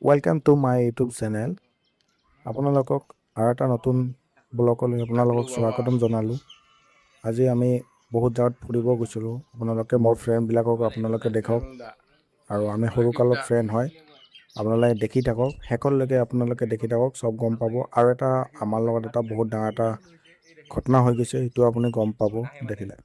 Welcome to my YouTube channel. আপোনালোকক আৰু এটা নতুন ব্লগলৈ আপোনালোকক স্বাগতম জনালোঁ। আজি আমি বহুত জাগাত ফুৰিব গৈছিলোঁ। আপোনালোকে মোৰ ফ্ৰেণ্ডবিলাকক আপোনালোকে দেখক, আৰু আমি সৰুকালত ফ্ৰেণ্ড হয়। আপোনালোকে দেখি থাকক, শেষলৈকে আপোনালোকে দেখি থাকক, চব গম পাব। আৰু এটা আমাৰ লগত এটা বহুত ডাঙৰ এটা ঘটনা হৈ গৈছে, সেইটো আপুনি গম পাব দেখিলে।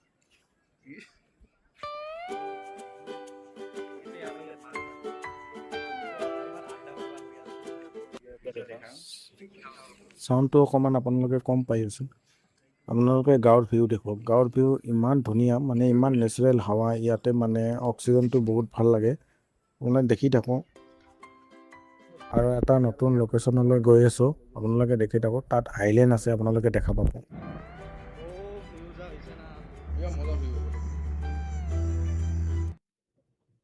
চাউণ্ডটো অকণমান আপোনালোকে কম পাই আছে। আপোনালোকে গাঁৱৰ ভিউ দেখক, গাঁৱৰ ভিউ ইমান ধুনীয়া, মানে ইমান নেচাৰেল হাৱা ইয়াতে, মানে অক্সিজেনটো বহুত ভাল লাগে। আপোনালোকে দেখি থাকক। আৰু এটা নতুন লোকেশ্যনলৈ গৈ আছোঁ, আপোনালোকে দেখি থাকক। তাত আইলেণ্ড আছে, আপোনালোকে দেখা পাব।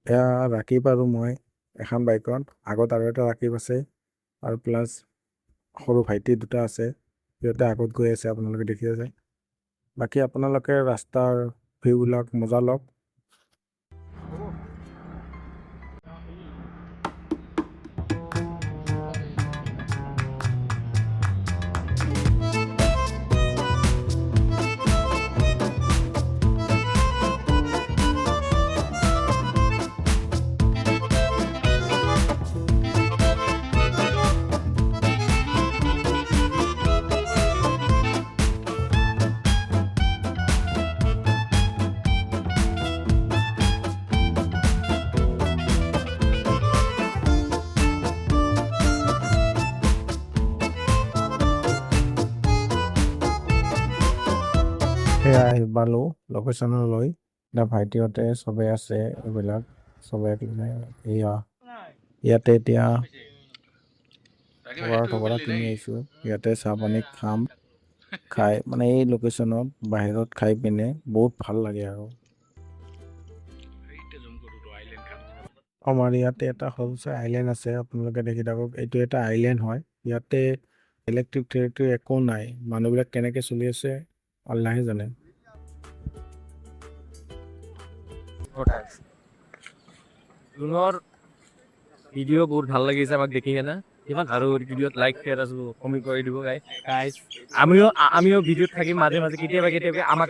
এয়া ৰাকিব আৰু মই এখন বাইকত, আগত আৰু এটা ৰাকিব আছে, আৰু প্লাছ সৰু ভাইটি দুটা আছে, সিহঁতে আগত গৈ আছে, আপোনালোকে দেখি আছে। বাকী আপোনালোকে ৰাস্তাৰ ভিউবিলাক মজা লওক। সেয়া আহি পালোঁ লোকেশ্যনলৈ। এতিয়া ভাইটিহঁতে চবে আছে, এইবিলাক চবে এয়া ইয়াতে এতিয়া থগৰা কিনি আহিছোঁ। ইয়াতে চাহ পানী খাম, খাই মানে এই লোকেশ্যনত বাহিৰত খাই পিনে বহুত ভাল লাগে। আৰু আমাৰ ইয়াতে এটা সৰু আইলেণ্ড আছে, আপোনালোকে দেখি থাকক। এইটো এটা আইলেণ্ড হয়। ইয়াতে ইলেক্ট্ৰিক একো নাই। মানুহবিলাক কেনেকৈ চলি আছে আল্লাহে জানে। জুনৰ ভিডিঅ' বহুত ভাল লাগিছে আমাক দেখি কেনে। আৰু ভিডিঅ'ত লাইক শ্বেয়াৰ কমেণ্ট কৰি দিব গাইজ। আমিও ভিডিঅ'ত থাকিম মাজে মাজে, কেতিয়াবা আমাক